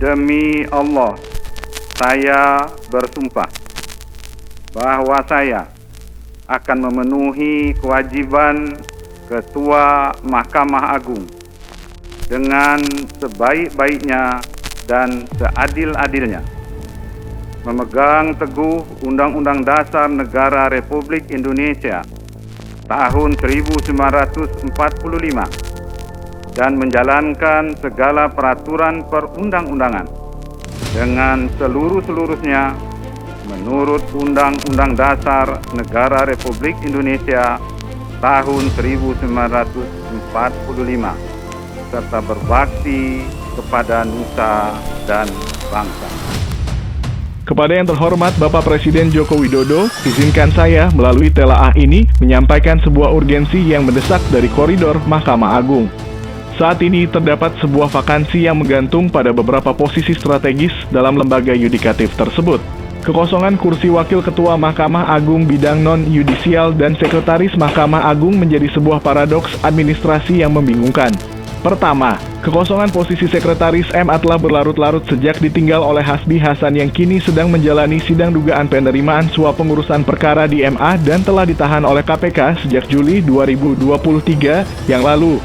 Demi Allah, saya bersumpah bahwa saya akan memenuhi kewajiban Ketua Mahkamah Agung dengan sebaik-baiknya dan seadil-adilnya, memegang teguh Undang-Undang Dasar Negara Republik Indonesia tahun 1945 dan menjalankan segala peraturan perundang-undangan dengan seluruh-seluruhnya menurut Undang-Undang Dasar Negara Republik Indonesia tahun 1945 serta berbakti kepada nusa dan bangsa. Kepada yang terhormat Bapak Presiden Joko Widodo, izinkan saya melalui telaah ini menyampaikan sebuah urgensi yang mendesak dari koridor Mahkamah Agung. Saat ini terdapat sebuah vakansi yang menggantung pada beberapa posisi strategis dalam lembaga yudikatif tersebut. Kekosongan kursi Wakil Ketua Mahkamah Agung bidang non-yudisial dan Sekretaris Mahkamah Agung menjadi sebuah paradoks administrasi yang membingungkan. Pertama, kekosongan posisi Sekretaris MA telah berlarut-larut sejak ditinggal oleh Hasbi Hasan yang kini sedang menjalani sidang dugaan penerimaan suap pengurusan perkara di MA dan telah ditahan oleh KPK sejak Juli 2023 yang lalu.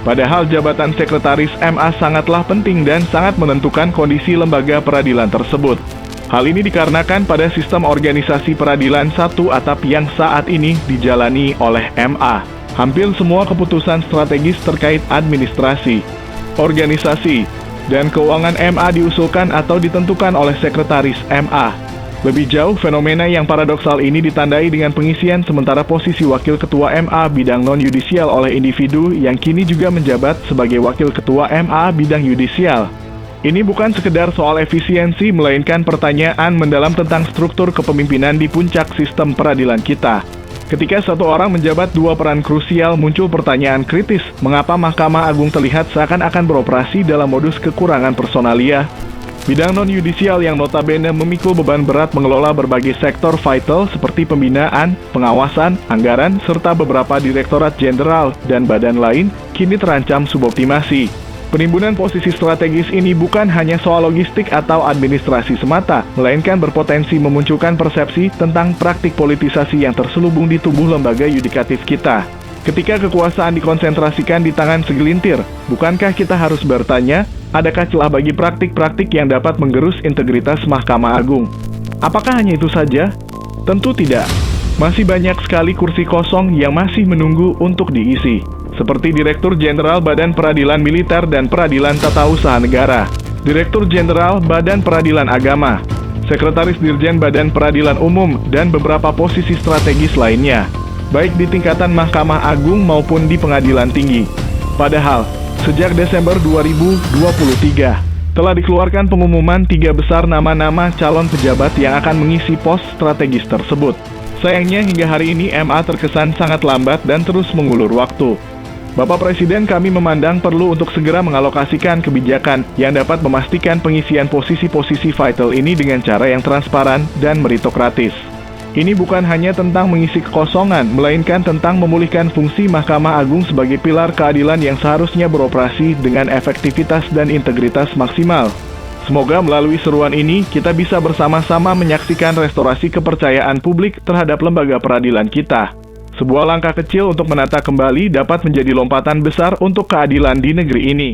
Padahal jabatan Sekretaris MA sangatlah penting dan sangat menentukan kondisi lembaga peradilan tersebut. Hal ini dikarenakan pada sistem organisasi peradilan satu atap yang saat ini dijalani oleh MA. Hampir semua keputusan strategis terkait administrasi, organisasi, dan keuangan MA diusulkan atau ditentukan oleh Sekretaris MA. Lebih jauh, fenomena yang paradoksal ini ditandai dengan pengisian sementara posisi Wakil Ketua MA bidang non-yudisial oleh individu yang kini juga menjabat sebagai Wakil Ketua MA bidang yudisial. Ini bukan sekedar soal efisiensi, melainkan pertanyaan mendalam tentang struktur kepemimpinan di puncak sistem peradilan kita. Ketika satu orang menjabat dua peran krusial, muncul pertanyaan kritis, mengapa Mahkamah Agung terlihat seakan-akan beroperasi dalam modus kekurangan personalia? Bidang non-yudisial yang notabene memikul beban berat mengelola berbagai sektor vital seperti pembinaan, pengawasan, anggaran, serta beberapa direktorat jenderal dan badan lain, kini terancam suboptimasi. Penimbunan posisi strategis ini bukan hanya soal logistik atau administrasi semata, melainkan berpotensi memunculkan persepsi tentang praktik politisasi yang terselubung di tubuh lembaga yudikatif kita. Ketika kekuasaan dikonsentrasikan di tangan segelintir, bukankah kita harus bertanya, adakah celah bagi praktik-praktik yang dapat menggerus integritas Mahkamah Agung? Apakah hanya itu saja? Tentu tidak. Masih banyak sekali kursi kosong yang masih menunggu untuk diisi, seperti Direktur Jenderal Badan Peradilan Militer dan Peradilan Tata Usaha Negara, Direktur Jenderal Badan Peradilan Agama, Sekretaris Dirjen Badan Peradilan Umum, dan beberapa posisi strategis lainnya, baik di tingkatan Mahkamah Agung maupun di Pengadilan Tinggi. Padahal, sejak Desember 2023, telah dikeluarkan pengumuman 3 besar nama-nama calon pejabat yang akan mengisi pos strategis tersebut. Sayangnya hingga hari ini MA terkesan sangat lambat dan terus mengulur waktu. Bapak Presiden, kami memandang perlu untuk segera mengalokasikan kebijakan yang dapat memastikan pengisian posisi-posisi vital ini dengan cara yang transparan dan meritokratis. Ini bukan hanya tentang mengisi kekosongan, melainkan tentang memulihkan fungsi Mahkamah Agung sebagai pilar keadilan yang seharusnya beroperasi dengan efektivitas dan integritas maksimal. Semoga melalui seruan ini, kita bisa bersama-sama menyaksikan restorasi kepercayaan publik terhadap lembaga peradilan kita. Sebuah langkah kecil untuk menata kembali dapat menjadi lompatan besar untuk keadilan di negeri ini.